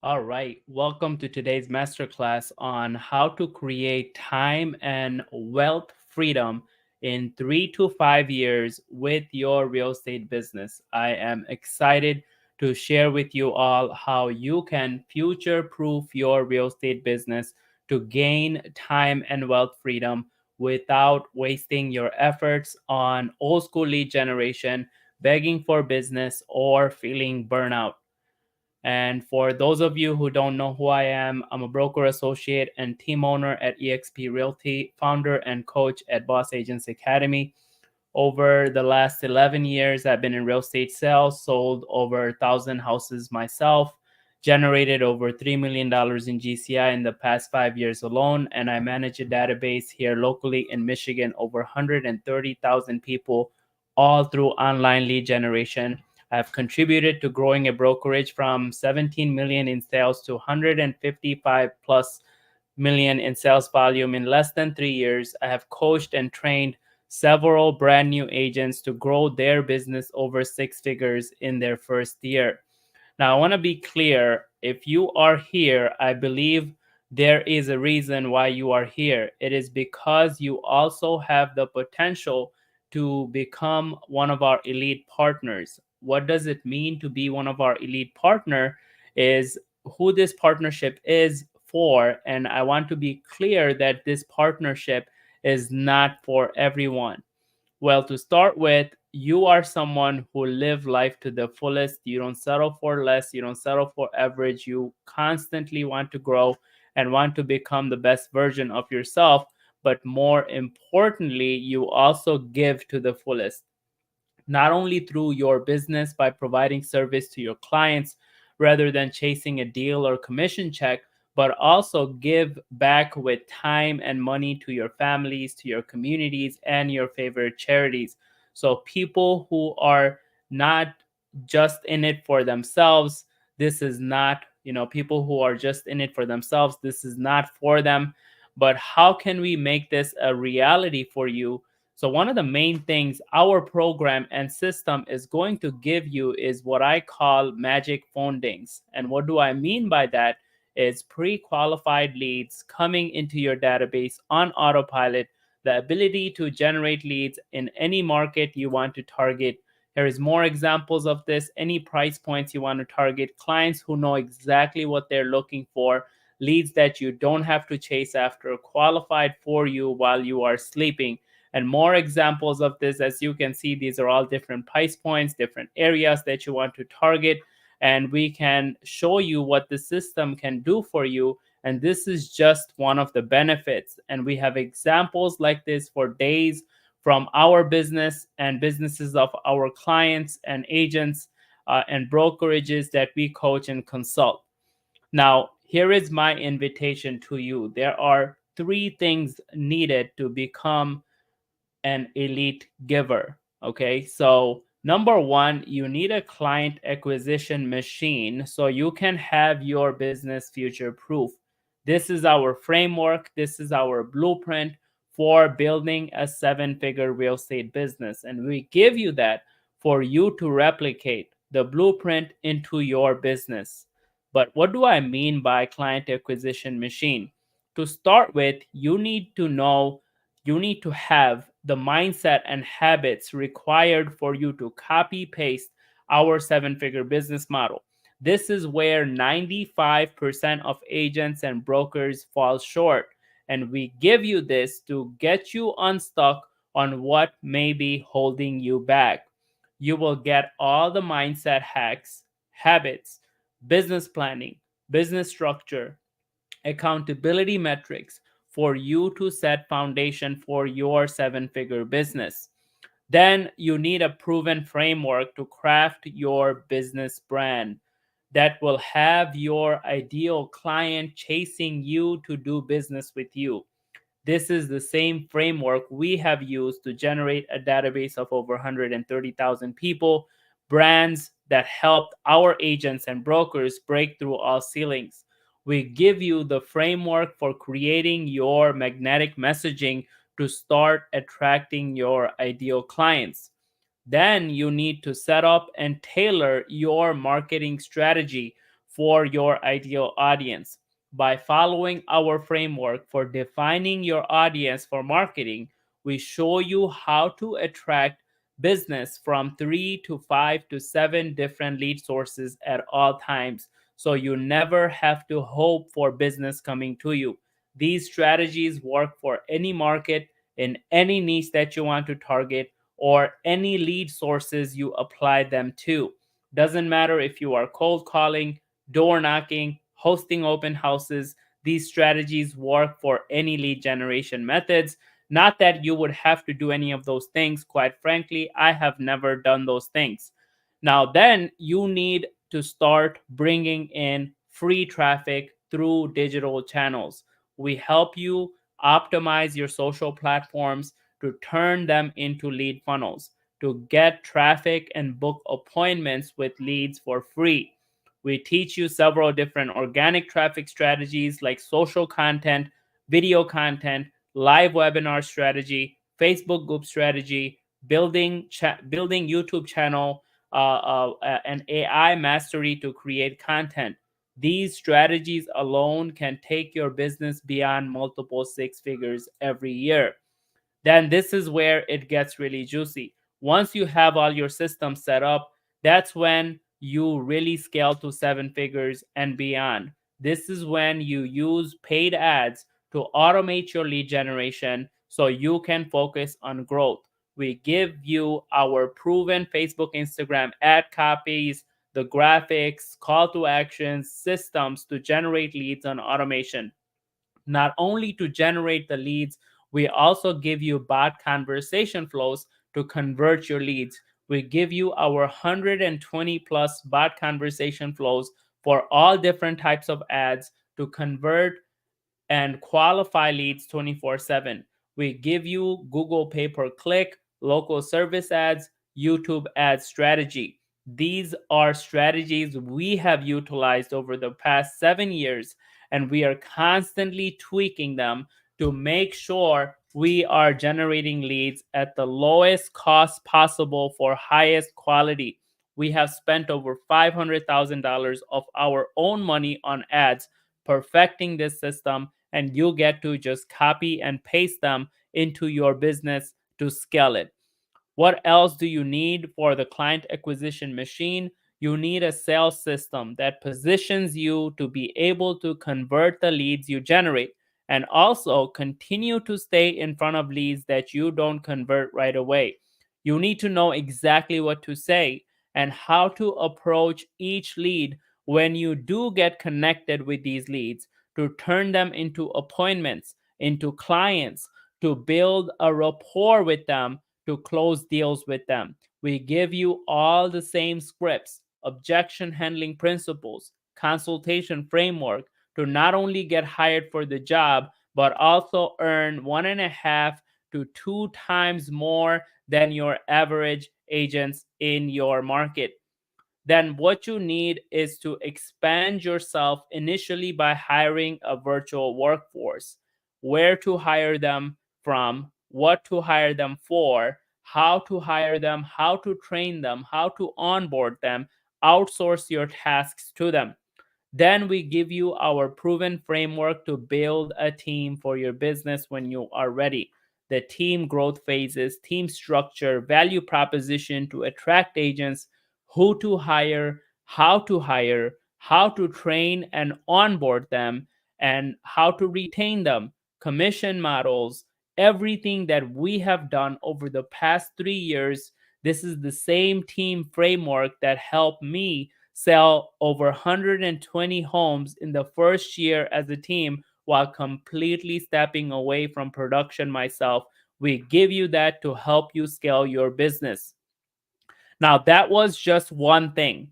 All right, welcome to today's masterclass on how to create time and wealth freedom in 3 to 5 years with your real estate business. I am excited to share with you all how you can future proof your real estate business to gain time and wealth freedom without wasting your efforts on old school lead generation, begging for business, or feeling burnout. And for those of you who don't know who I am, I'm a broker associate and team owner at eXp Realty, founder and coach at Boss Agents Academy. Over the last 11 years, I've been in real estate sales, sold over 1,000 houses myself, generated over $3 million in GCI in the past 5 years alone. And I manage a database here locally in Michigan, over 130,000 people, all through online lead generation. I've contributed to growing a brokerage from 17 million in sales to 155 plus million in sales volume in less than 3 years. I have coached and trained several brand new agents to grow their business over 6 figures in their first year. Now, I want to be clear. If you are here, I believe there is a reason why you are here. It is because you also have the potential to become one of our elite partners. What does it mean to be one of our elite partner is who this partnership is for. And I want to be clear that this partnership is not for everyone. Well, to start with, you are someone who live life to the fullest. You don't settle for less. You don't settle for average. You constantly want to grow and want to become the best version of yourself. But more importantly, you also give to the fullest, not only through your business by providing service to your clients rather than chasing a deal or commission check, but also give back with time and money to your families, to your communities, and your favorite charities. So, people who are not just in it for themselves, this is not, people who are just in it for themselves, this is not for them. But how can we make this a reality for you? So one of the main things our program and system is going to give you is what I call magic phone dings. And what do I mean by that? Is pre-qualified leads coming into your database on autopilot, the ability to generate leads in any market you want to target. There is more examples of this, any price points you want to target, clients who know exactly what they're looking for, leads that you don't have to chase after, qualified for you while you are sleeping. And more examples of this. As you can see, these are all different price points, different areas that you want to target, and we can show you what the system can do for you. And this is just one of the benefits. And we have examples like this for days from our business and businesses of our clients and agents and brokerages that we coach and consult. Now, here is my invitation to you. There are 3 things needed to become an elite giver. Okay, so number one, you need a client acquisition machine so you can have your business future proof. This is our framework, this is our blueprint for building a 7 figure real estate business. And we give you that for you to replicate the blueprint into your business. But what do I mean by client acquisition machine? To start with, you need to have the mindset and habits required for you to copy paste our 7 figure business model. This is where 95% of agents and brokers fall short. And we give you this to get you unstuck on what may be holding you back. You will get all the mindset hacks, habits, business planning, business structure, accountability metrics for you to set foundation for your 7 figure business. Then you need a proven framework to craft your business brand that will have your ideal client chasing you to do business with you. This is the same framework we have used to generate a database of over 130,000 people, brands that helped our agents and brokers break through all ceilings. We give you the framework for creating your magnetic messaging to start attracting your ideal clients. Then you need to set up and tailor your marketing strategy for your ideal audience. By following our framework for defining your audience for marketing, we show you how to attract business from 3 to 5 to 7 different lead sources at all times. So you never have to hope for business coming to you. These strategies work for any market, in any niche that you want to target, or any lead sources you apply them to. Doesn't matter if you are cold calling, door knocking, hosting open houses, these strategies work for any lead generation methods. Not that you would have to do any of those things. Quite frankly, I have never done those things. Now, then you need to start bringing in free traffic through digital channels. We help you optimize your social platforms to turn them into lead funnels, to get traffic and book appointments with leads for free. We teach you several different organic traffic strategies like social content, video content, live webinar strategy, Facebook group strategy, building YouTube channel, and AI mastery to create content. These strategies alone can take your business beyond multiple six figures every year. Then this is where it gets really juicy. Once you have all your systems set up, that's when you really scale to seven figures and beyond. This is when you use paid ads to automate your lead generation so you can focus on growth. We give you our proven Facebook, Instagram ad copies, the graphics, call to actions, systems to generate leads on automation. Not only to generate the leads, we also give you bot conversation flows to convert your leads. We give you our 120 plus bot conversation flows for all different types of ads to convert and qualify leads 24/7. We give you Google pay per click, local service ads, YouTube ad strategy. These are strategies we have utilized over the past 7 years, and we are constantly tweaking them to make sure we are generating leads at the lowest cost possible for highest quality. We have spent over $500,000 of our own money on ads perfecting this system, and you get to just copy and paste them into your business to scale it. What else do you need for the client acquisition machine? You need a sales system that positions you to be able to convert the leads you generate and also continue to stay in front of leads that you don't convert right away. You need to know exactly what to say and how to approach each lead when you do get connected with these leads to turn them into appointments, into clients, to build a rapport with them, to close deals with them. We give you all the same scripts, objection handling principles, consultation framework to not only get hired for the job, but also earn 1.5 to 2 times more than your average agents in your market. Then what you need is to expand yourself initially by hiring a virtual workforce. Where to hire them from, what to hire them for, how to hire them, how to train them, how to onboard them, outsource your tasks to them. Then we give you our proven framework to build a team for your business when you are ready. The team growth phases, team structure, value proposition to attract agents, who to hire, how to train and onboard them, and how to retain them, commission models, everything that we have done over the past 3 years. This is the same team framework that helped me sell over 120 homes in the first year as a team while completely stepping away from production myself. We give you that to help you scale your business. Now, that was just one thing.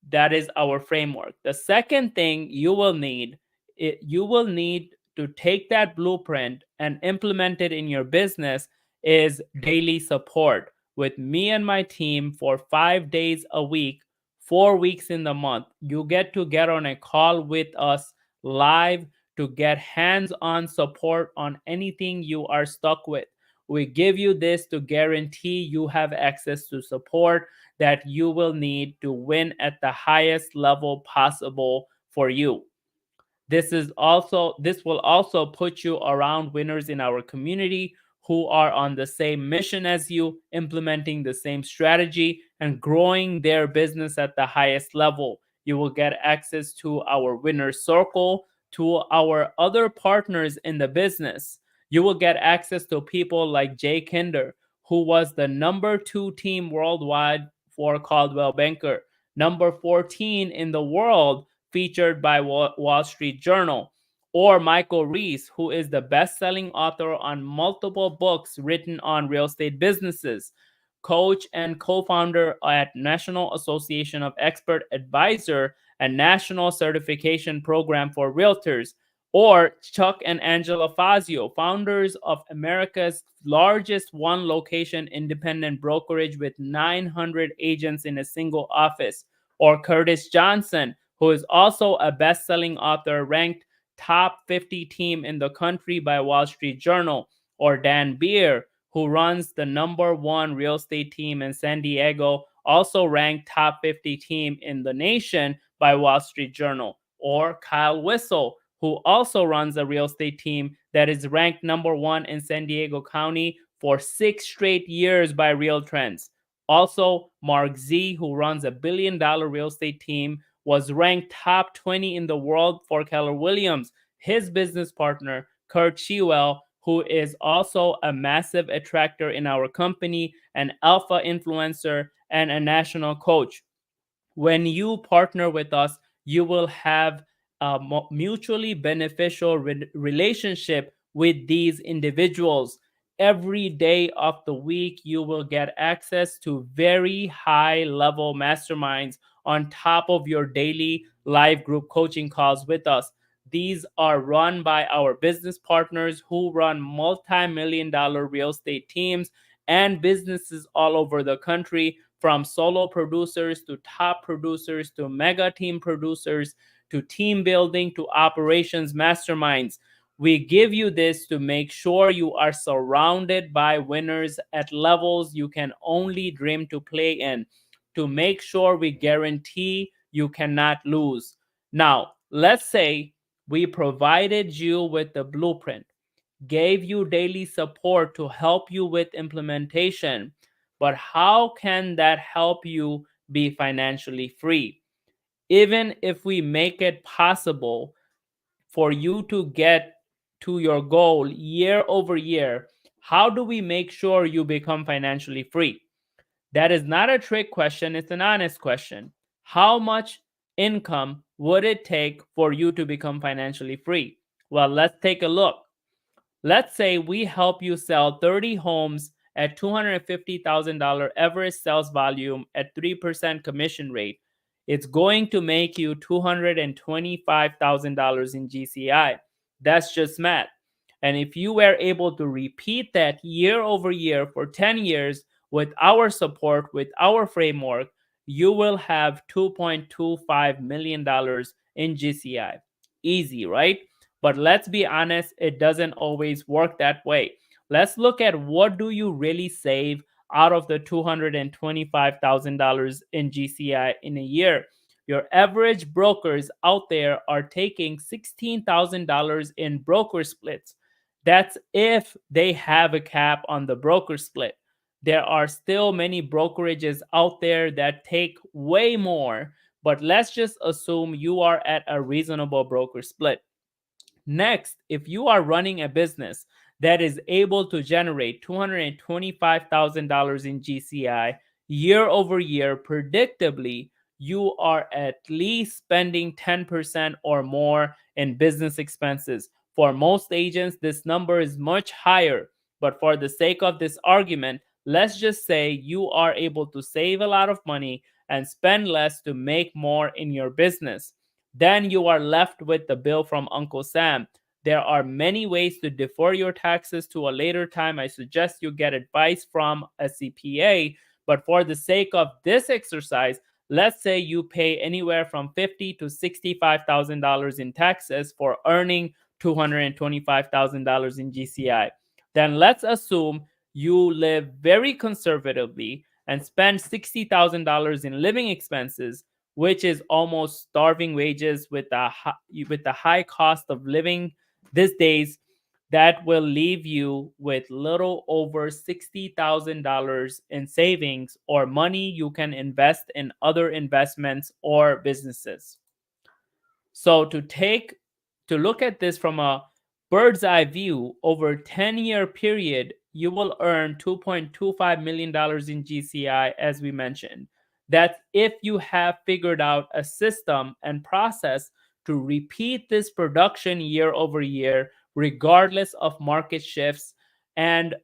That is our framework. The second thing you will need to take that blueprint and implement it in your business is daily support with me and my team for 5 days a week, 4 weeks in the month. You get on a call with us live to get hands-on support on anything you are stuck with. We give you this to guarantee you have access to support that you will need to win at the highest level possible for you. This will also put you around winners in our community who are on the same mission as you, implementing the same strategy and growing their business at the highest level. You will get access to our winner circle, to our other partners in the business. You will get access to people like Jay Kinder, who was the number 2 team worldwide for Coldwell Banker, number 14 in the world featured by Wall Street Journal, or Michael Reese, who is the best-selling author on multiple books written on real estate businesses, coach and co-founder at National Association of Expert Advisor and National Certification Program for Realtors, or Chuck and Angela Fazio, founders of America's largest one-location independent brokerage with 900 agents in a single office, or Curtis Johnson, who is also a best-selling author ranked top 50 team in the country by Wall Street Journal, or Dan Beer, who runs the number 1 real estate team in San Diego, also ranked top 50 team in the nation by Wall Street Journal, or Kyle Whistle, who also runs a real estate team that is ranked number 1 in San Diego County for 6 straight years by Real Trends. Also, Mark Z, who runs a billion-dollar real estate team, was ranked top 20 in the world for Keller Williams. His business partner, Kurt Shewell, who is also a massive attractor in our company, an alpha influencer, and a national coach. When you partner with us, you will have a mutually beneficial relationship with these individuals. Every day of the week, you will get access to very high level masterminds on top of your daily live group coaching calls with us. These are run by our business partners who run multi-million-dollar real estate teams and businesses all over the country, from solo producers to top producers to mega team producers to team building to operations masterminds. We give you this to make sure you are surrounded by winners at levels you can only dream to play in, to make sure we guarantee you cannot lose. Now, let's say we provided you with the blueprint, gave you daily support to help you with implementation, but how can that help you be financially free? Even if we make it possible for you to get to your goal year over year, how do we make sure you become financially free? That is not a trick question, it's an honest question. How much income would it take for you to become financially free? Well, let's take a look. Let's say we help you sell 30 homes at $250,000 average sales volume at 3% commission rate. It's going to make you $225,000 in GCI. That's just math. And if you were able to repeat that year over year for 10 years with our support, with our framework, you will have $2.25 million in GCI. Easy, right? But let's be honest, it doesn't always work that way. Let's look at what do you really save out of the $225,000 in GCI in a year. Your average brokers out there are taking $16,000 in broker splits. That's if they have a cap on the broker split. There are still many brokerages out there that take way more, but let's just assume you are at a reasonable broker split. Next, if you are running a business that is able to generate $225,000 in GCI year over year predictably, you are at least spending 10% or more in business expenses. For most agents, this number is much higher. But for the sake of this argument, let's just say you are able to save a lot of money and spend less to make more in your business. Then you are left with the bill from Uncle Sam. There are many ways to defer your taxes to a later time. I suggest you get advice from a CPA. But for the sake of this exercise, let's say you pay anywhere from $50,000 to $65,000 in taxes for earning $225,000 in GCI. Then let's assume you live very conservatively and spend $60,000 in living expenses, which is almost starving wages with the high cost of living these days, that will leave you with little over $60,000 in savings or money you can invest in other investments or businesses. So to look at this from a bird's eye view, over a 10-year period, you will earn $2.25 million in GCI, as we mentioned. That's if you have figured out a system and process to repeat this production year over year, regardless of market shifts and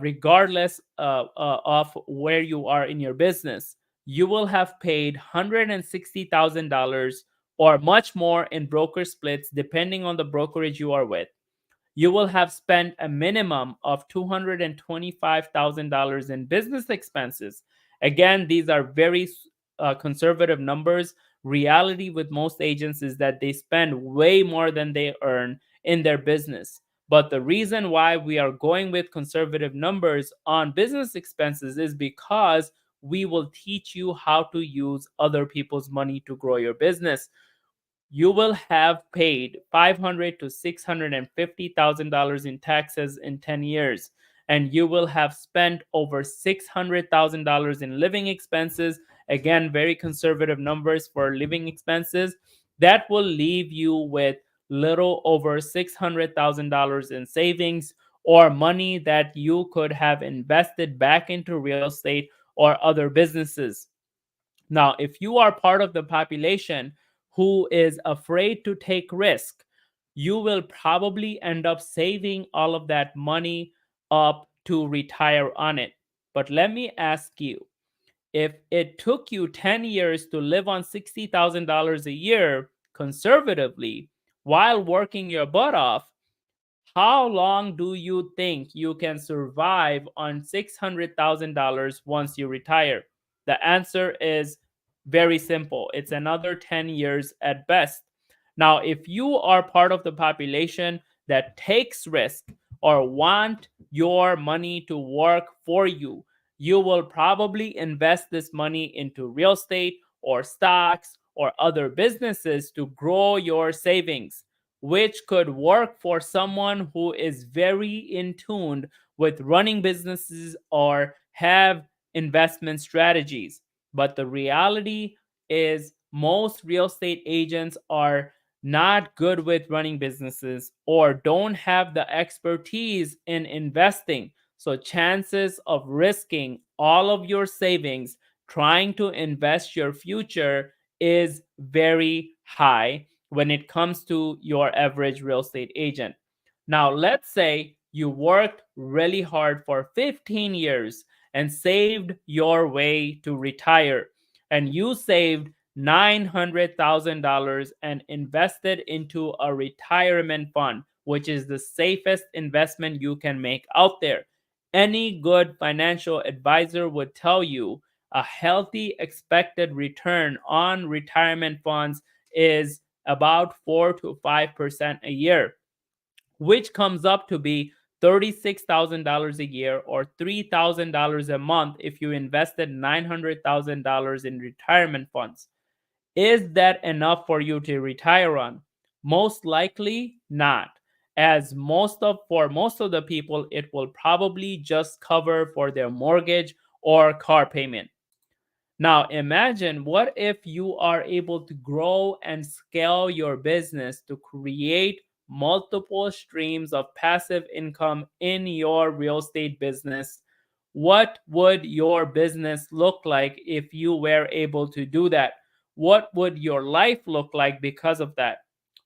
regardless of where you are in your business. You will have paid $160,000 or much more in broker splits, depending on the brokerage you are with. You will have spent a minimum of $225,000 in business expenses. Again, these are very conservative numbers. Reality with most agents is that they spend way more than they earn in their business. But the reason why we are going with conservative numbers on business expenses is because we will teach you how to use other people's money to grow your business. You will have paid $500,000 to $650,000 in taxes in 10 years, and you will have spent over $600,000 in living expenses. Again, very conservative numbers for living expenses. That will leave you with little over $600,000 in savings or money that you could have invested back into real estate or other businesses. Now, if you are part of the population who is afraid to take risk, you will probably end up saving all of that money up to retire on it. But let me ask you, if it took you 10 years to live on $60,000 a year conservatively while working your butt off, how long do you think you can survive on $600,000 once you retire? The answer is very simple. It's another 10 years at best. Now, if you are part of the population that takes risk or want your money to work for you, you will probably invest this money into real estate or stocks or other businesses to grow your savings, which could work for someone who is very in tune with running businesses or have investment strategies. But the reality is, most real estate agents are not good with running businesses or don't have the expertise in investing. So, chances of risking all of your savings trying to invest your future is very high when it comes to your average real estate agent. Now, let's say you worked really hard for 15 years and saved your way to retire, and you saved $900,000 and invested into a retirement fund, which is the safest investment you can make out there. Any good financial advisor would tell you a healthy expected return on retirement funds is about 4 to 5% a year, which comes up to be $36,000 a year or $3,000 a month if you invested $900,000 in retirement funds. Is that enough for you to retire on? Most likely not. As for most of the people, it will probably just cover for their mortgage or car payment. Now, imagine what if you are able to grow and scale your business to create multiple streams of passive income in your real estate business. What would your business look like if you were able to do that? What would your life look like because of that?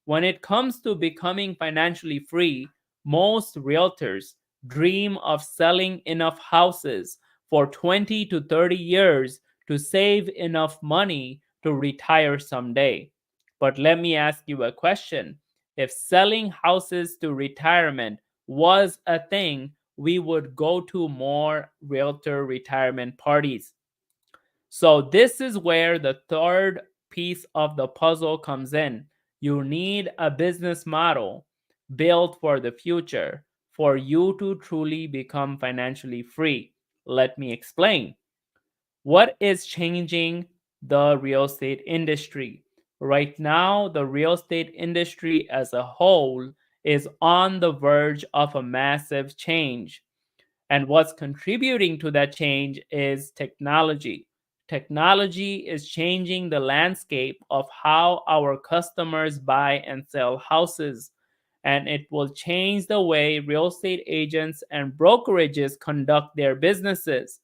When it comes to becoming financially free, most realtors dream of selling enough houses for 20 to 30 years to save enough money to retire someday. But let me ask you a question. If selling houses to retirement was a thing, we would go to more realtor retirement parties. So, this is where the third piece of the puzzle comes in. You need a business model built for the future for you to truly become financially free. Let me explain. What is changing the real estate industry? Right now, the real estate industry as a whole is on the verge of a massive change. And what's contributing to that change is technology. Technology is changing the landscape of how our customers buy and sell houses. And it will change the way real estate agents and brokerages conduct their businesses.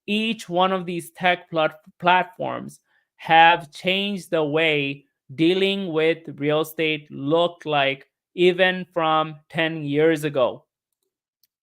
Each one of these tech platforms have changed the way dealing with real estate looked like even from 10 years ago.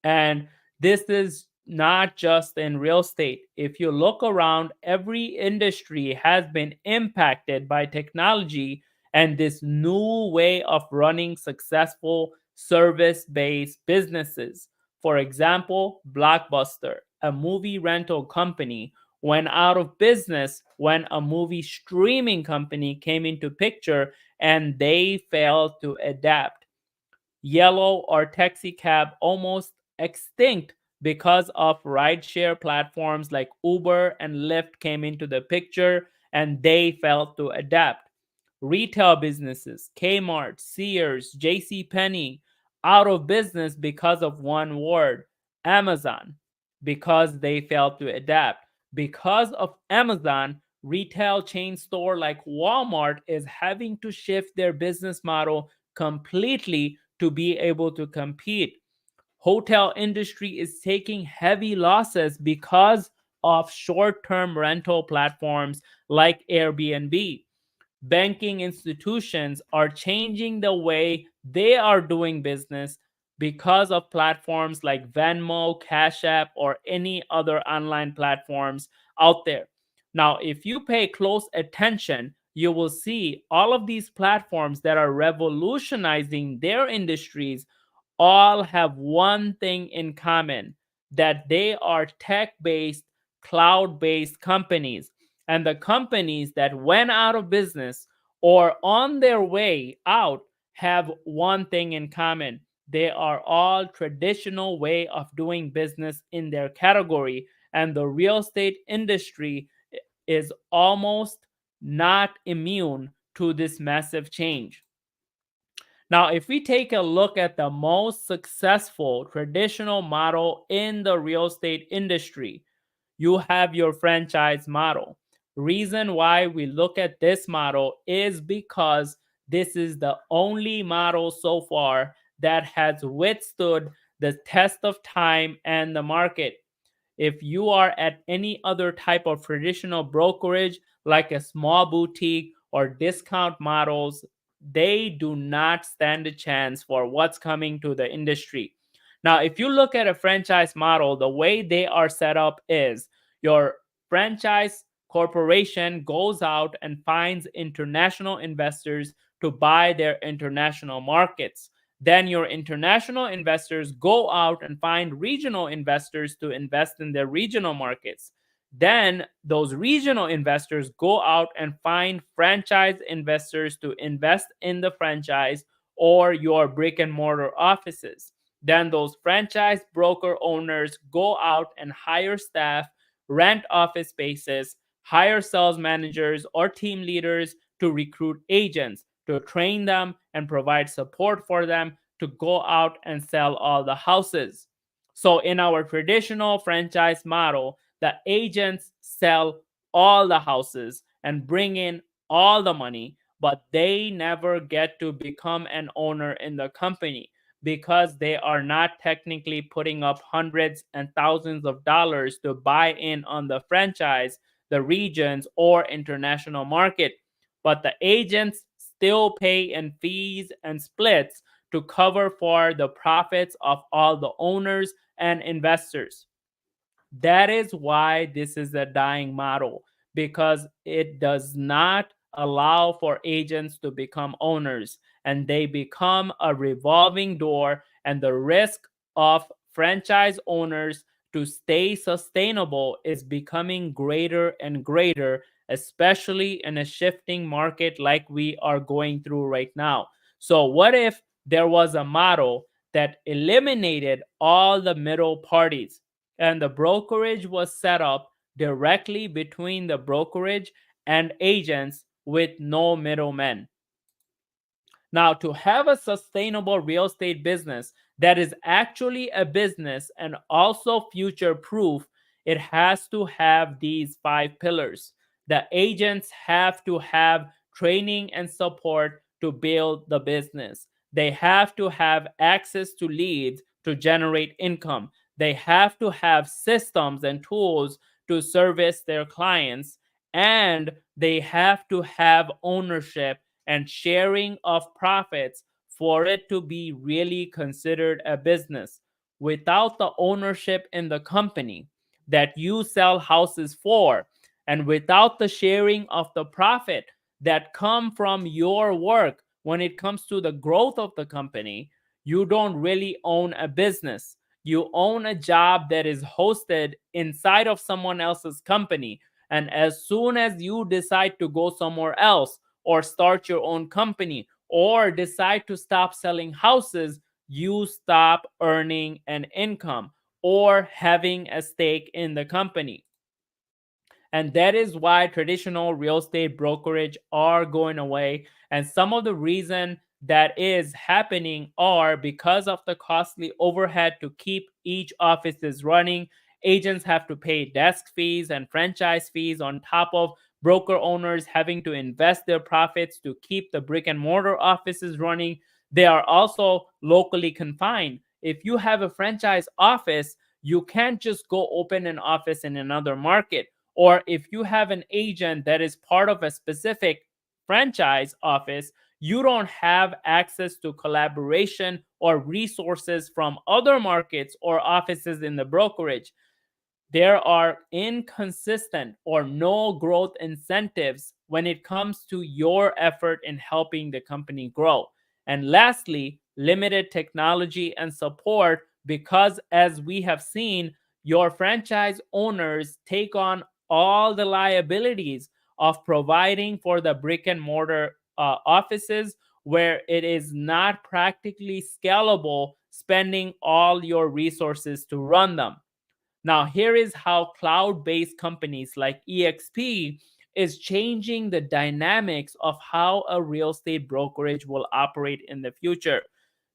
And this is not just in real estate. If you look around, every industry has been impacted by technology and this new way of running successful service based businesses. For example, Blockbuster, a movie rental company, went out of business when a movie streaming company came into picture and they failed to adapt. Yellow or taxi cab almost extinct because of rideshare platforms like Uber and Lyft came into the picture and they failed to adapt. Retail businesses, Kmart, Sears, JC Penney, out of business because of one word, Amazon, because they failed to adapt. Because of Amazon, retail chain store like Walmart is having to shift their business model completely to be able to compete. Hotel industry is taking heavy losses because of short-term rental platforms like Airbnb. Banking institutions are changing the way they are doing business because of platforms like Venmo, Cash App, or any other online platforms out there. Now, if you pay close attention, you will see all of these platforms that are revolutionizing their industries all have one thing in common, that they are tech based, cloud based companies. And the companies that went out of business or on their way out have one thing in common. They are all traditional way of doing business in their category, and the real estate industry is almost not immune to this massive change. Now, if we take a look at the most successful traditional model in the real estate industry, you have your franchise model. Reason why we look at this model is because this is the only model so far that has withstood the test of time and the market. If you are at any other type of traditional brokerage, like a small boutique or discount models, they do not stand a chance for what's coming to the industry. Now, if you look at a franchise model, the way they are set up is your franchise corporation goes out and finds international investors to buy their international markets. Then your international investors go out and find regional investors to invest in their regional markets. Then those regional investors go out and find franchise investors to invest in the franchise or your brick and mortar offices. Then those franchise broker owners go out and hire staff, rent office spaces, hire sales managers or team leaders to recruit agents, to train them and provide support for them to go out and sell all the houses. So, in our traditional franchise model, the agents sell all the houses and bring in all the money, but they never get to become an owner in the company because they are not technically putting up hundreds and thousands of dollars to buy in on the franchise, the regions, or international market. But the agents still pay in fees and splits to cover for the profits of all the owners and investors. That is why this is a dying model, because it does not allow for agents to become owners and they become a revolving door, and the risk of franchise owners to stay sustainable is becoming greater and greater, especially in a shifting market like we are going through right now. So what if there was a model that eliminated all the middle parties and the brokerage was set up directly between the brokerage and agents with no middlemen. Now, to have a sustainable real estate business that is actually a business and also future proof, it has to have these five pillars. The agents have to have training and support to build the business. They have to have access to leads to generate income. They have to have systems and tools to service their clients. And they have to have ownership and sharing of profits for it to be really considered a business. Without the ownership in the company that you sell houses for, and without the sharing of the profit that come from your work when it comes to the growth of the company, you don't really own a business. You own a job that is hosted inside of someone else's company. And as soon as you decide to go somewhere else, or start your own company, or decide to stop selling houses, you stop earning an income or having a stake in the company. And that is why traditional real estate brokerage are going away. And some of the reason that is happening are because of the costly overhead to keep each office is running. Agents have to pay desk fees and franchise fees on top of broker owners having to invest their profits to keep the brick and mortar offices running. They are also locally confined. If you have a franchise office, you can't just go open an office in another market. Or if you have an agent that is part of a specific franchise office, you don't have access to collaboration or resources from other markets or offices in the brokerage. There are inconsistent or no growth incentives when it comes to your effort in helping the company grow. And lastly, limited technology and support, because as we have seen, your franchise owners take on all the liabilities of providing for the brick and mortar offices, where it is not practically scalable spending all your resources to run them. Now, here is how cloud based companies like EXP is changing the dynamics of how a real estate brokerage will operate in the future.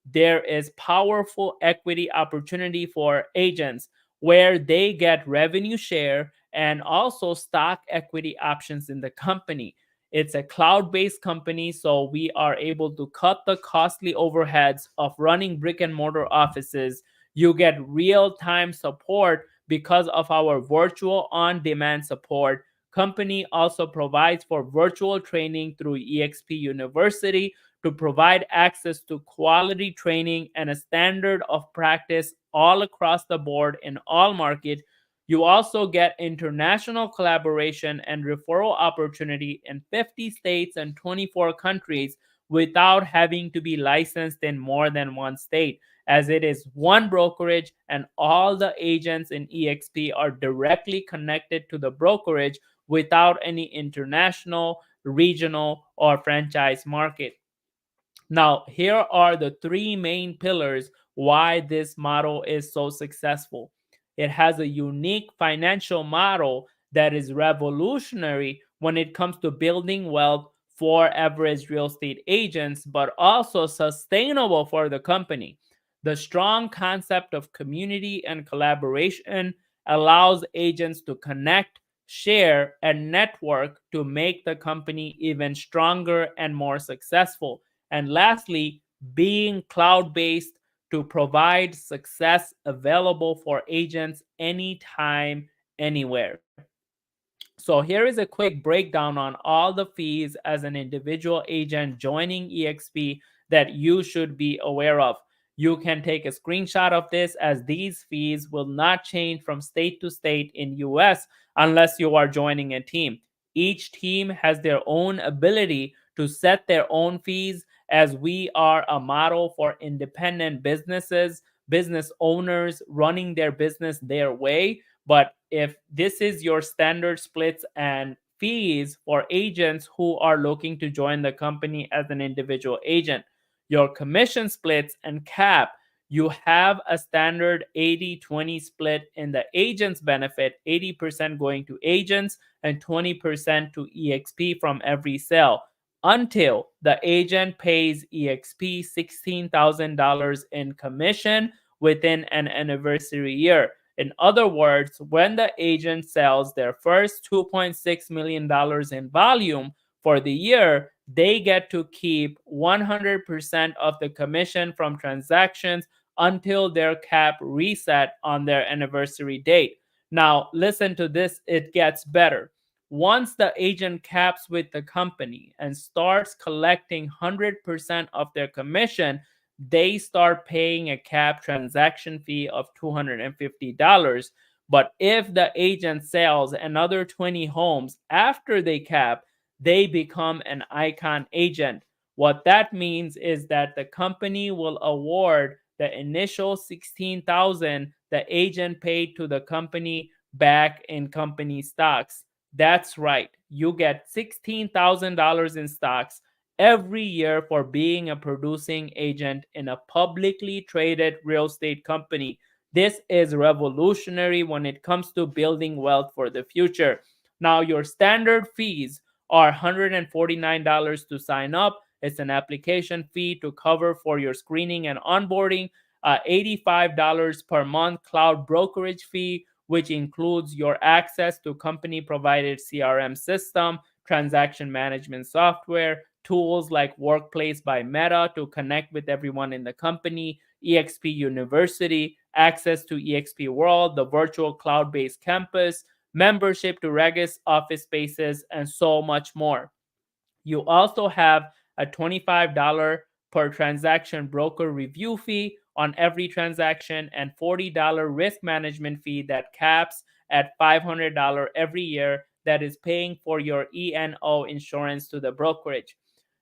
There is powerful equity opportunity for agents where they get revenue share and also stock equity options in the company. It's a cloud based company, so we are able to cut the costly overheads of running brick and mortar offices. You get real time support because of our virtual on demand support. Company also provides for virtual training through EXP University to provide access to quality training and a standard of practice all across the board in all markets. You also get international collaboration and referral opportunity in 50 states and 24 countries without having to be licensed in more than one state, as it is one brokerage and all the agents in EXP are directly connected to the brokerage without any international, regional, or franchise market. Now, here are the three main pillars why this model is so successful. It has a unique financial model that is revolutionary when it comes to building wealth for average real estate agents, but also sustainable for the company. The strong concept of community and collaboration allows agents to connect, share, and network to make the company even stronger and more successful. And lastly, being cloud based to provide success available for agents anytime, anywhere. So here is a quick breakdown on all the fees as an individual agent joining EXP that you should be aware of. You can take a screenshot of this, as these fees will not change from state to state in US unless you are joining a team. Each team has their own ability to set their own fees, as we are a model for independent businesses, business owners running their business their way. But if this is your standard splits and fees for agents who are looking to join the company as an individual agent, your commission splits and cap, You have a standard 80-20 split in the agent's benefit, 80% going to agents and 20% to EXP from every sale until the agent pays EXP $16,000 in commission within an anniversary year. In other words, when the agent sells their first $2.6 million in volume for the year, they get to keep 100% of the commission from transactions until their cap reset on their anniversary date. Now, listen to this, it gets better. Once the agent caps with the company and starts collecting 100% of their commission, they start paying a cap transaction fee of $250. But if the agent sells another 20 homes after they cap, they become an icon agent. What that means is that the company will award the initial 16,000 the agent paid to the company back in company stocks. That's right. You get $16,000 in stocks every year for being a producing agent in a publicly traded real estate company. This is revolutionary when it comes to building wealth for the future. Now, your standard fees are $149 to sign up. It's an application fee to cover for your screening and onboarding, $85 per month cloud brokerage fee, which includes your access to company provided CRM system, transaction management software, tools like Workplace by Meta to connect with everyone in the company, EXP University, access to EXP World, the virtual cloud based campus, membership to Regis office spaces, and so much more. You also have a $25 per transaction broker review fee on every transaction and $40 risk management fee that caps at $500 every year that is paying for your E&O insurance to the brokerage.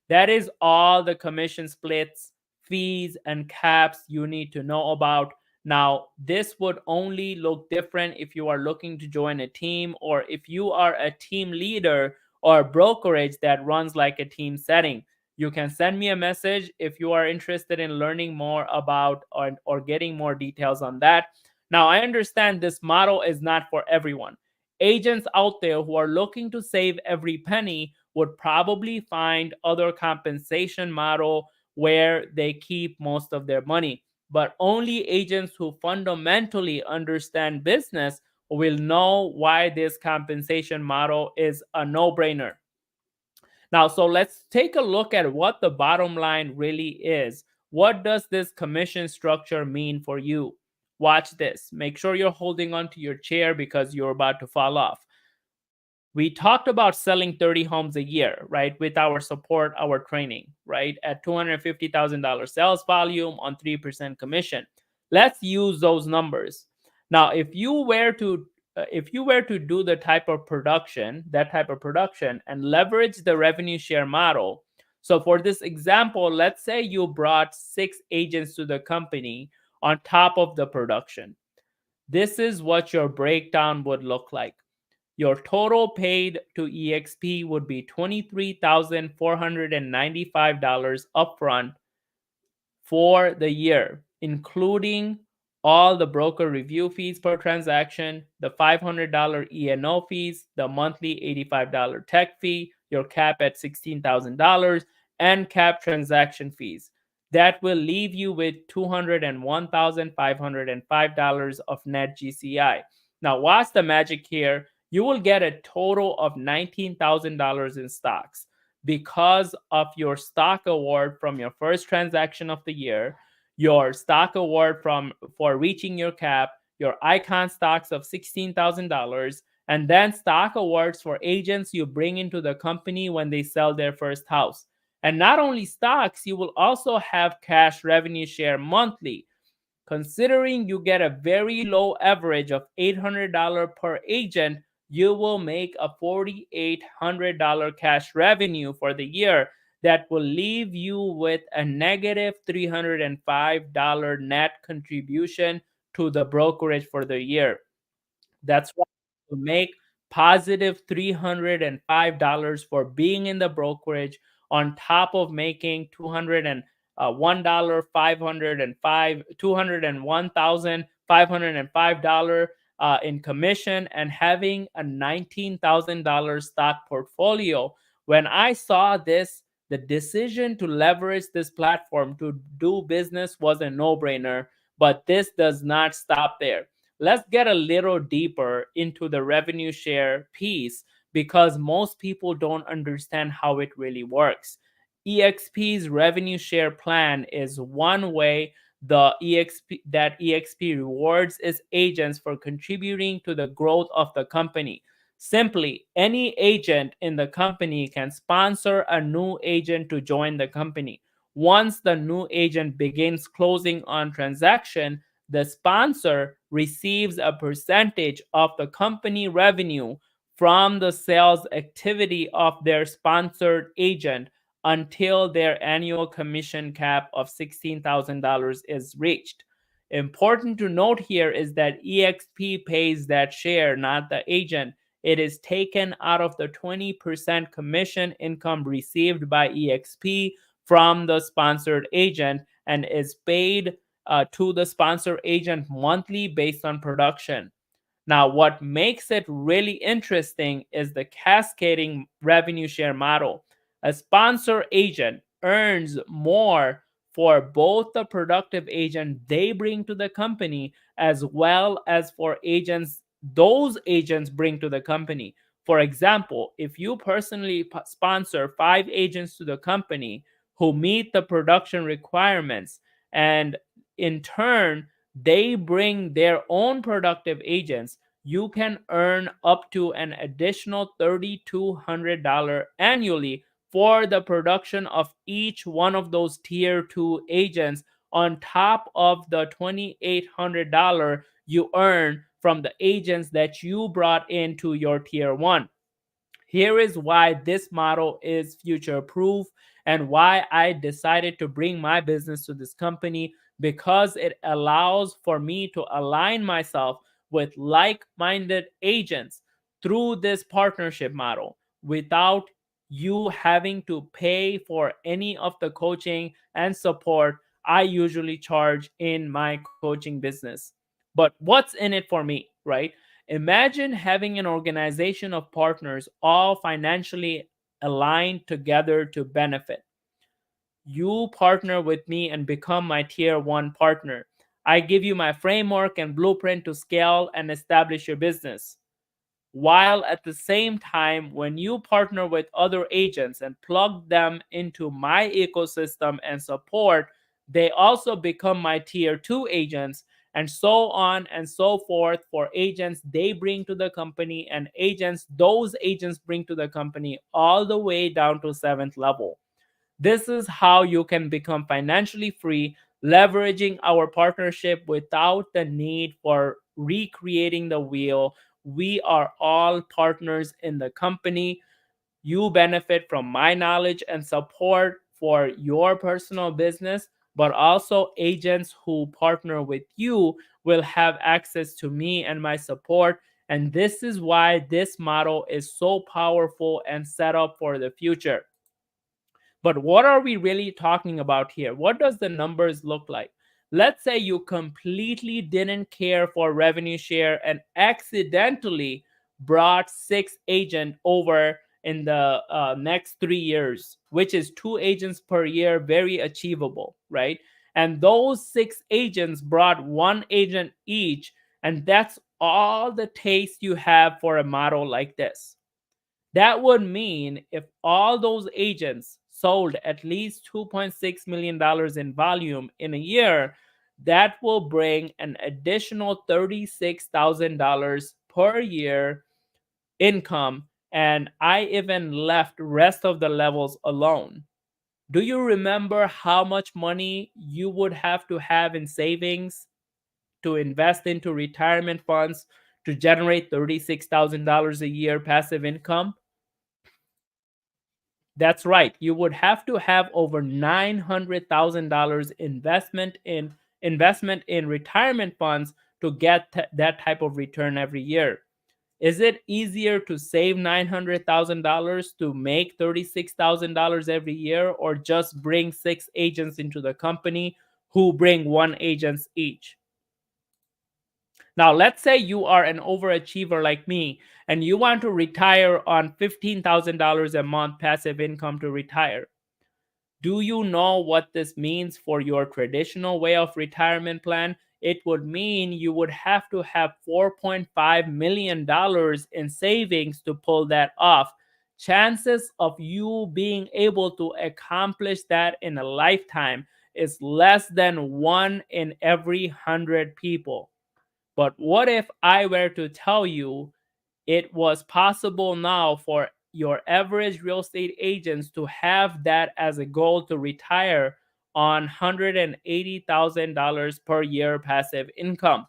That is all the commission splits, fees, and caps you need to know about. Now, this would only look different if you are looking to join a team or if you are a team leader or brokerage that runs like a team setting. You can send me a message if you are interested in learning more about or getting more details on that. Now, I understand this model is not for everyone. Agents out there who are looking to save every penny would probably find other compensation model where they keep most of their money. But only agents who fundamentally understand business will know why this compensation model is a no-brainer. Now, so let's take a look at what the bottom line really is. What does this commission structure mean for you? Watch this. Make sure you're holding onto your chair because you're about to fall off. We talked about selling 30 homes a year, right? With our support, our training, right? At $250,000 sales volume on 3% commission. Let's use those numbers. Now, if you were to do the type of production, that type of production and leverage the revenue share model. So for this example, let's say you brought 6 agents to the company on top of the production. This is what your breakdown would look like. Your total paid to EXP would be $23,495 upfront for the year, including all the broker review fees per transaction, the $500 E&O fees, the monthly $85 tech fee, your cap at $16,000, and cap transaction fees. That will leave you with $201,505 of net GCI. Now, what's the magic here? You will get a total of $19,000 in stocks because of your stock award from your first transaction of the year, your stock award for reaching your cap, your icon stocks of $16,000, and then stock awards for agents you bring into the company when they sell their first house. And not only stocks, you will also have cash revenue share monthly. Considering you get a very low average of $800 per agent, you will make a $4,800 cash revenue for the year that will leave you with a negative $305 net contribution to the brokerage for the year. That's why you make positive $305 for being in the brokerage on top of making $1, 505, $201,505 in commission, and having a $19,000 stock portfolio. When I saw this, the decision to leverage this platform to do business was a no-brainer, but this does not stop there. Let's get a little deeper into the revenue share piece because most people don't understand how it really works. EXP's revenue share plan is one way EXP rewards its agents for contributing to the growth of the company. Simply, any agent in the company can sponsor a new agent to join the company. Once the new agent begins closing on transaction, the sponsor receives a percentage of the company revenue from the sales activity of their sponsored agent until their annual commission cap of $16,000 is reached. Important to note here is that EXP pays that share, not the agent. It is taken out of the 20% commission income received by EXP from the sponsored agent and is paid to the sponsor agent monthly based on production. Now, what makes it really interesting is the cascading revenue share model. A sponsor agent earns more for both the productive agent they bring to the company as well as for agents those agents bring to the company. For example, if you personally sponsor 5 agents to the company who meet the production requirements and in turn they bring their own productive agents, you can earn up to an additional $3,200 annually for the production of each one of those tier 2 agents on top of the $2,800 you earn from the agents that you brought into your tier 1. Here is why this model is future proof and why I decided to bring my business to this company, because it allows for me to align myself with like-minded agents through this partnership model without you having to pay for any of the coaching and support I usually charge in my coaching business. But what's in it for me, right? Imagine having an organization of partners all financially aligned together to benefit. You partner with me and become my tier 1 partner. I give you my framework and blueprint to scale and establish your business. While at the same time, when you partner with other agents and plug them into my ecosystem and support, they also become my tier 2 agents, and so on and so forth for agents they bring to the company and agents those agents bring to the company, all the way down to 7th level. This is how you can become financially free, leveraging our partnership without the need for recreating the wheel. We are all partners in the company. You benefit from my knowledge and support for your personal business, but also agents who partner with you will have access to me and my support. And this is why this model is so powerful and set up for the future. But what are we really talking about here? What does the numbers look like? Let's say you completely didn't care for revenue share and accidentally brought 6 agents over in the next 3 years, which is 2 agents per year, very achievable, right? And those 6 agents brought 1 agent each, and that's all the taste you have for a model like this. That would mean if all those agents sold at least $2.6 million in volume in a year, that will bring an additional $36,000 per year income. And I even left rest of the levels alone. Do you remember how much money you would have in savings to invest into retirement funds to generate $36,000 a year passive income? That's right. You would have to have over $900,000 investment in retirement funds to get that type of return every year. Is it easier to save $900,000 to make $36,000 every year, or just bring 6 agents into the company who bring 1 agent each? Now, let's say you are an overachiever like me and you want to retire on $15,000 a month passive income to retire. Do you know what this means for your traditional way of retirement plan? It would mean you would have to have $4.5 million in savings to pull that off. Chances of you being able to accomplish that in a lifetime is less than 1 in every 100 people. But what if I were to tell you it was possible now for your average real estate agents to have that as a goal to retire on $180,000 per year passive income?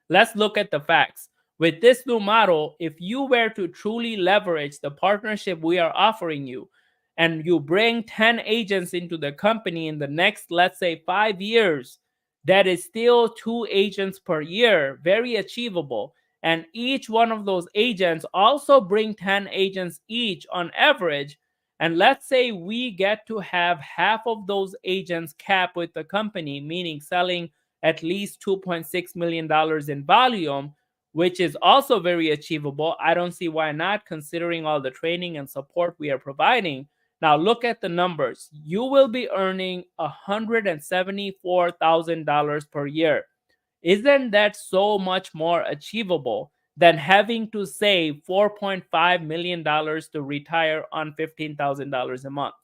Let's look at the facts. With this new model, if you were to truly leverage the partnership we are offering you, and you bring 10 agents into the company in the next, let's say, 5 years, that is still 2 agents per year, very achievable. And each one of those agents also bring 10 agents each on average. And let's say we get to have half of those agents cap with the company, meaning selling at least $2.6 million in volume, which is also very achievable. I don't see why not, considering all the training and support we are providing. Now, look at the numbers. You will be earning $174,000 per year. Isn't that so much more achievable than having to save $4.5 million to retire on $15,000 a month?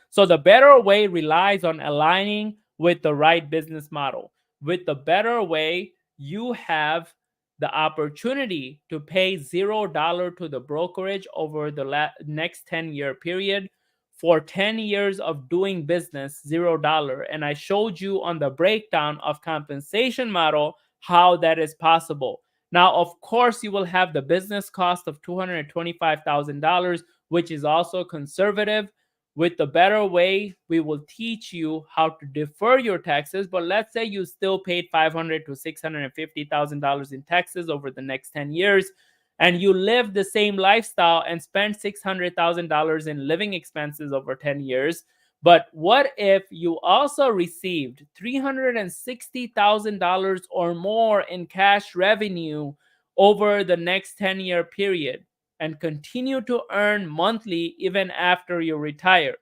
So the better way relies on aligning with the right business model. With the better way, you have the opportunity to pay $0 to the brokerage over the next 10-year period. For 10 years of doing business, $0. And I showed you on the breakdown of compensation model how that is possible. Now, of course, you will have the business cost of $225,000, which is also conservative. With the better way, we will teach you how to defer your taxes. But let's say you still paid $500,000 to $650,000 in taxes over the next 10 years, and you live the same lifestyle and spend $600,000 in living expenses over 10 years. But what if you also received $360,000 or more in cash revenue over the next 10-year period, and continue to earn monthly even after you retire?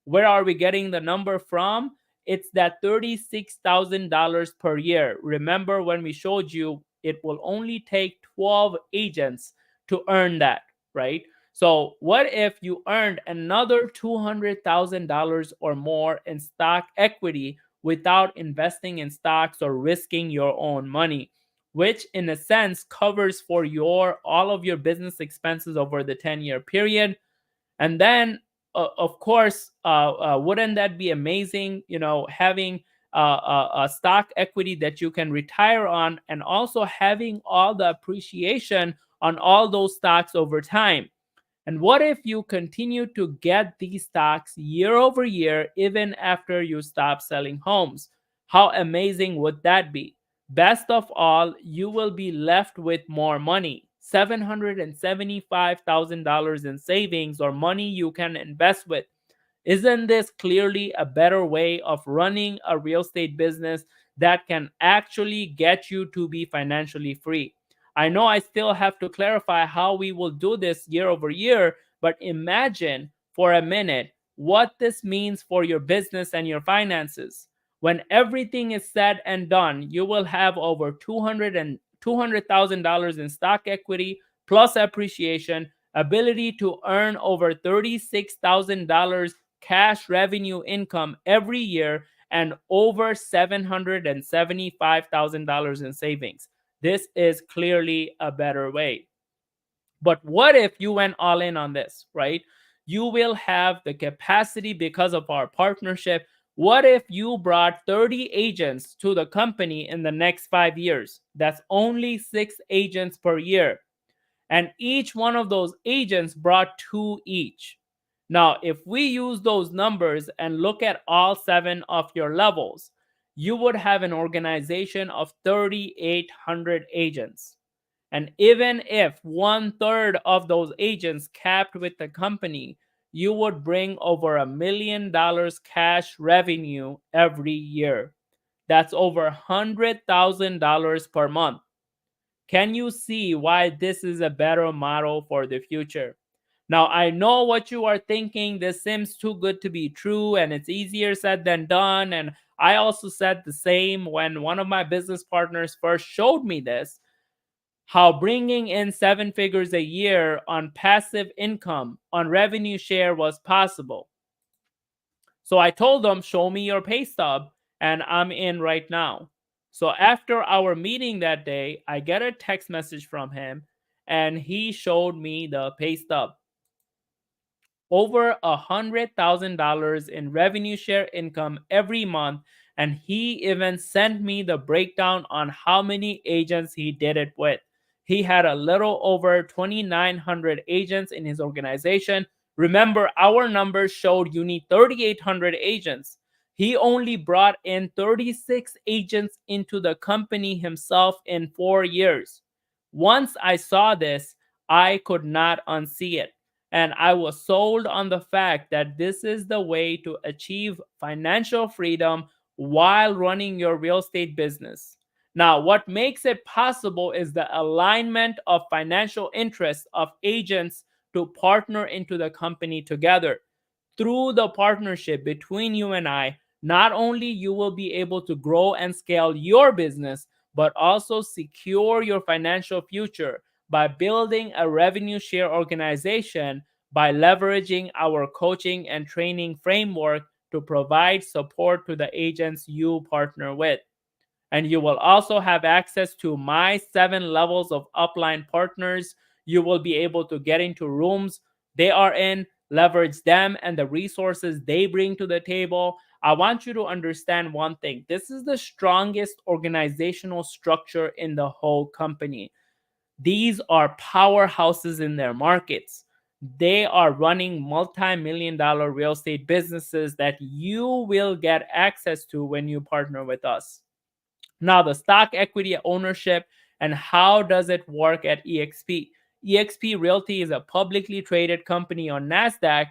Where are we getting the number from? It's that $36,000 per year. Remember when we showed you it will only take 12 agents to earn that, right? So what if you earned another $200,000 or more in stock equity without investing in stocks or risking your own money, which in a sense covers for your all of your business expenses over the 10-year period? And then of course, wouldn't that be amazing, having a stock equity that you can retire on, and also having all the appreciation on all those stocks over time? And what if you continue to get these stocks year over year, even after you stop selling homes? How amazing would that be? Best of all, you will be left with more money, $775,000 in savings or money you can invest with. Isn't this clearly a better way of running a real estate business that can actually get you to be financially free? I know I still have to clarify how we will do this year over year, but imagine for a minute what this means for your business and your finances. When everything is said and done, you will have over $200,000 in stock equity plus appreciation, ability to earn over $36,000 cash revenue income every year, and over $775,000 in savings. This is clearly a better way. But what if you went all in on this, right? You will have the capacity because of our partnership. What if you brought 30 agents to the company in the next 5 years? That's only 6 agents per year. And each one of those agents brought 2 each. Now, if we use those numbers and look at all 7 of your levels, you would have an organization of 3,800 agents. And even if 1/3 of those agents capped with the company, you would bring over $1 million cash revenue every year. That's over $100,000 per month. Can you see why this is a better model for the future? Now, I know what you are thinking. This seems too good to be true, and it's easier said than done. And I also said the same when one of my business partners first showed me this, how bringing in 7 figures a year on passive income on revenue share was possible. So I told them, show me your pay stub, and I'm in right now. So after our meeting that day, I get a text message from him, and he showed me the pay stub. Over $100,000 in revenue share income every month, and he even sent me the breakdown on how many agents he did it with. He had a little over 2,900 agents in his organization. Remember, our numbers showed you need 3,800 agents. He only brought in 36 agents into the company himself in 4 years. Once I saw this, I could not unsee it. And I was sold on the fact that this is the way to achieve financial freedom while running your real estate business. Now, what makes it possible is the alignment of financial interests of agents to partner into the company together. Through the partnership between you and I, not only you will be able to grow and scale your business, but also secure your financial future by building a revenue share organization, by leveraging our coaching and training framework to provide support to the agents you partner with. And you will also have access to my 7 levels of upline partners. You will be able to get into rooms they are in, leverage them and the resources they bring to the table. I want you to understand one thing: this is the strongest organizational structure in the whole company. These are powerhouses in their markets. They are running multi-million-dollar real estate businesses that you will get access to when you partner with us. Now, the stock equity ownership and how does it work at EXP? EXP Realty is a publicly traded company on NASDAQ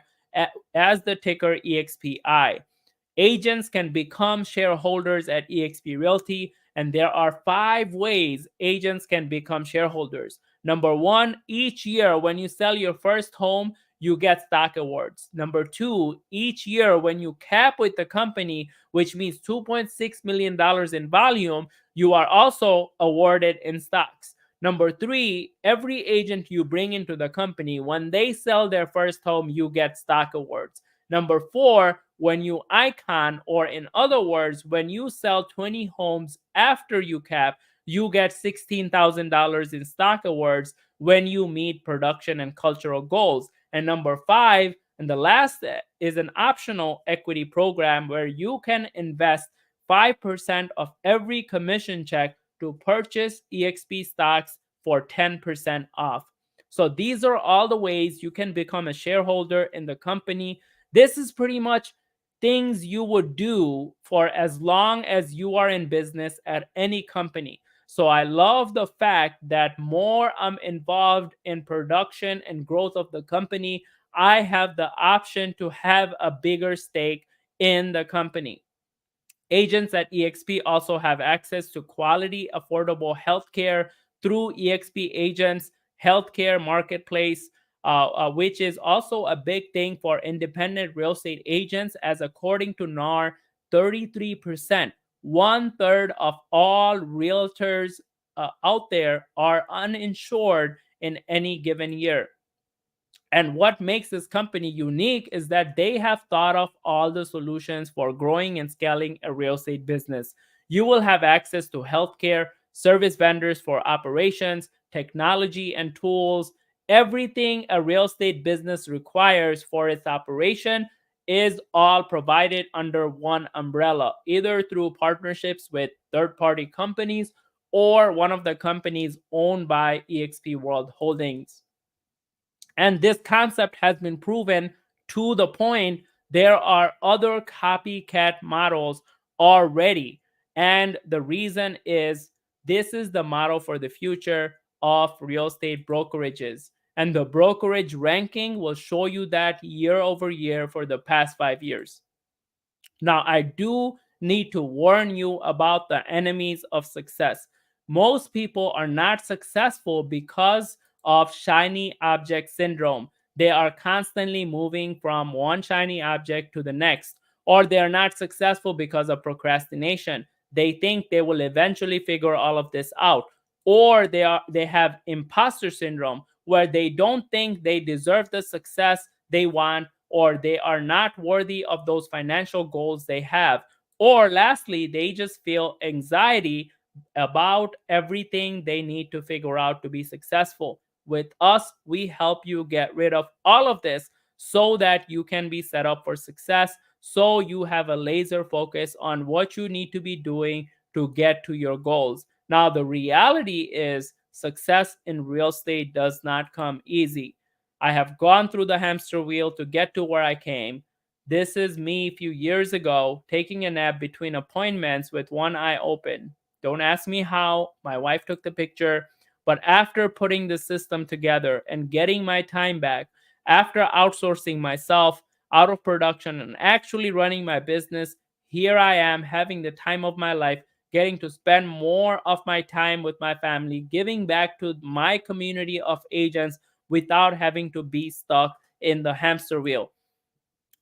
as the ticker EXPI. Agents can become shareholders at eXp Realty, and there are 5 ways agents can become shareholders. Number one, each year when you sell your first home, you get stock awards. Number two, each year when you cap with the company, which means $2.6 million in volume, you are also awarded in stocks. Number three, every agent you bring into the company, when they sell their first home, you get stock awards. Number four, when you icon, or in other words, when you sell 20 homes after you cap, you get $16,000 in stock awards when you meet production and cultural goals. And number five, and the last, is an optional equity program where you can invest 5% of every commission check to purchase EXP stocks for 10% off. So these are all the ways you can become a shareholder in the company. This is pretty much things you would do for as long as you are in business at any company. So I love the fact that more I'm involved in production and growth of the company, I have the option to have a bigger stake in the company. Agents at EXP also have access to quality, affordable healthcare through EXP Agents Healthcare Marketplace, which is also a big thing for independent real estate agents, as according to NAR, 33%, 1/3 of all realtors out there are uninsured in any given year. And what makes this company unique is that they have thought of all the solutions for growing and scaling a real estate business. You will have access to healthcare, service vendors for operations, technology and tools. Everything a real estate business requires for its operation is all provided under one umbrella, either through partnerships with third party companies or one of the companies owned by eXp World Holdings. And this concept has been proven to the point there are other copycat models already. And the reason is this is the model for the future. of real estate brokerages. And the brokerage ranking will show you that year over year for the past 5 years. Now, I do need to warn you about the enemies of success. Most people are not successful because of shiny object syndrome. They are constantly moving from one shiny object to the next, or they are not successful because of procrastination. They think they will eventually figure all of this out, or they have imposter syndrome where they don't think they deserve the success they want, or they are not worthy of those financial goals they have. Or lastly, they just feel anxiety about everything they need to figure out to be successful. With us, we help you get rid of all of this so that you can be set up for success. So you have a laser focus on what you need to be doing to get to your goals. Now, the reality is success in real estate does not come easy. I have gone through the hamster wheel to get to where I came. This is me a few years ago taking a nap between appointments with one eye open. Don't ask me how. My wife took the picture. But after putting the system together and getting my time back, after outsourcing myself out of production and actually running my business, here I am having the time of my life, getting to spend more of my time with my family, giving back to my community of agents without having to be stuck in the hamster wheel.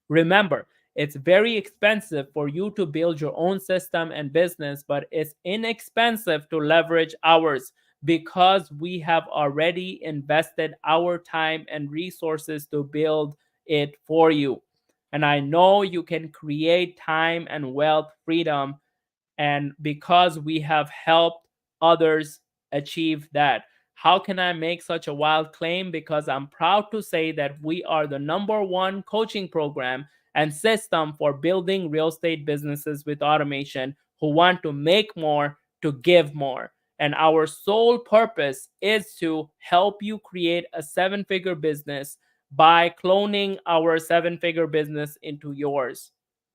Remember, it's very expensive for you to build your own system and business, but it's inexpensive to leverage ours because we have already invested our time and resources to build it for you. And I know you can create time and wealth freedom, and because we have helped others achieve that. How can I make such a wild claim? Because I'm proud to say that we are the number one coaching program and system for building real estate businesses with automation who want to make more to give more. And our sole purpose is to help you create a 7 figure business by cloning our 7 figure business into yours.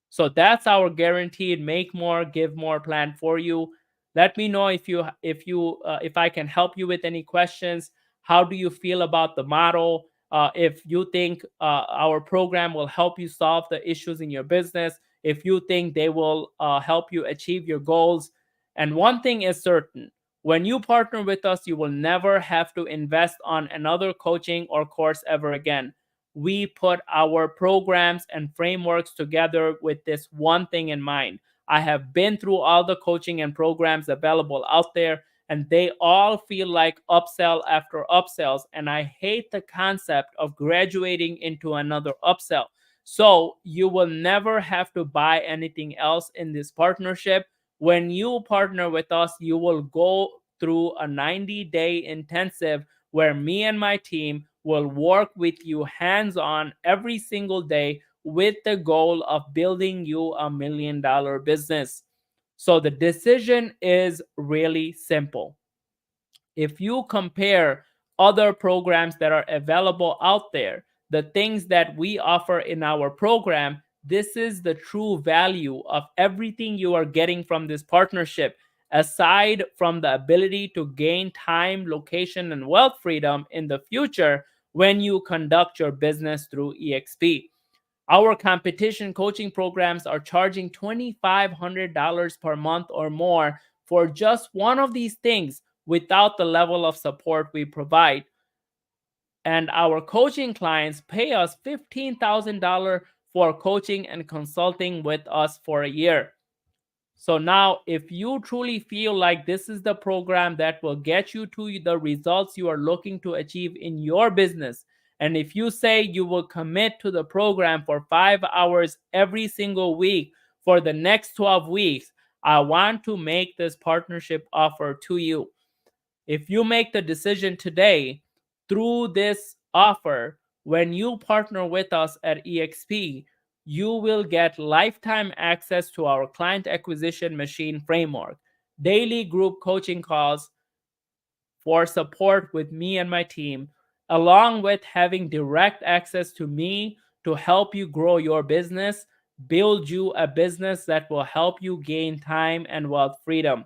So that's our guaranteed make more, give more plan for you. Let me know if I can help you with any questions. How do you feel about the model? If you think our program will help you solve the issues in your business, if you think they will help you achieve your goals. And one thing is certain: when you partner with us, you will never have to invest on another coaching or course ever again. We put our programs and frameworks together with this one thing in mind. I have been through all the coaching and programs available out there, and they all feel like upsell after upsells. And I hate the concept of graduating into another upsell. So you will never have to buy anything else in this partnership. When you partner with us, you will go through a 90-day intensive where me and my team will work with you hands on every single day with the goal of building you $1 million business. So the decision is really simple. If you compare other programs that are available out there, the things that we offer in our program, this is the true value of everything you are getting from this partnership, aside from the ability to gain time, location, and wealth freedom in the future when you conduct your business through EXP. Our competition coaching programs are charging $2,500 per month or more for just one of these things without the level of support we provide. And our coaching clients pay us $15,000 for coaching and consulting with us for a year. So now, if you truly feel like this is the program that will get you to the results you are looking to achieve in your business, and if you say you will commit to the program for 5 hours every single week for the next 12 weeks, I want to make this partnership offer to you. If you make the decision today through this offer, when you partner with us at EXP, you will get lifetime access to our client acquisition machine framework, daily group coaching calls for support with me and my team, along with having direct access to me to help you grow your business, build you a business that will help you gain time and wealth freedom.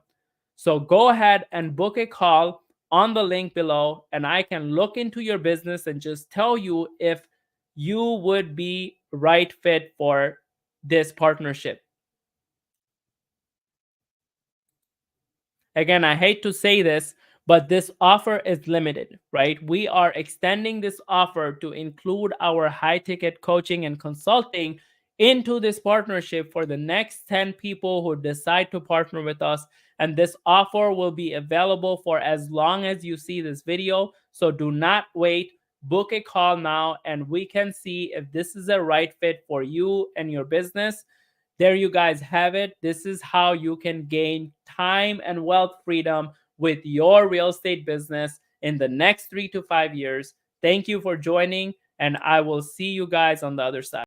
So go ahead and book a call on the link below, and I can look into your business and just tell you if you would be right fit for this partnership. Again, I hate to say this, but this offer is limited, right? We are extending this offer to include our high ticket coaching and consulting into this partnership for the next 10 people who decide to partner with us. And this offer will be available for as long as you see this video. So do not wait. Book a call now, and we can see if this is a right fit for you and your business. There you guys have it. This is how you can gain time and wealth freedom with your real estate business in the next 3 to 5 years. Thank you for joining, and I will see you guys on the other side.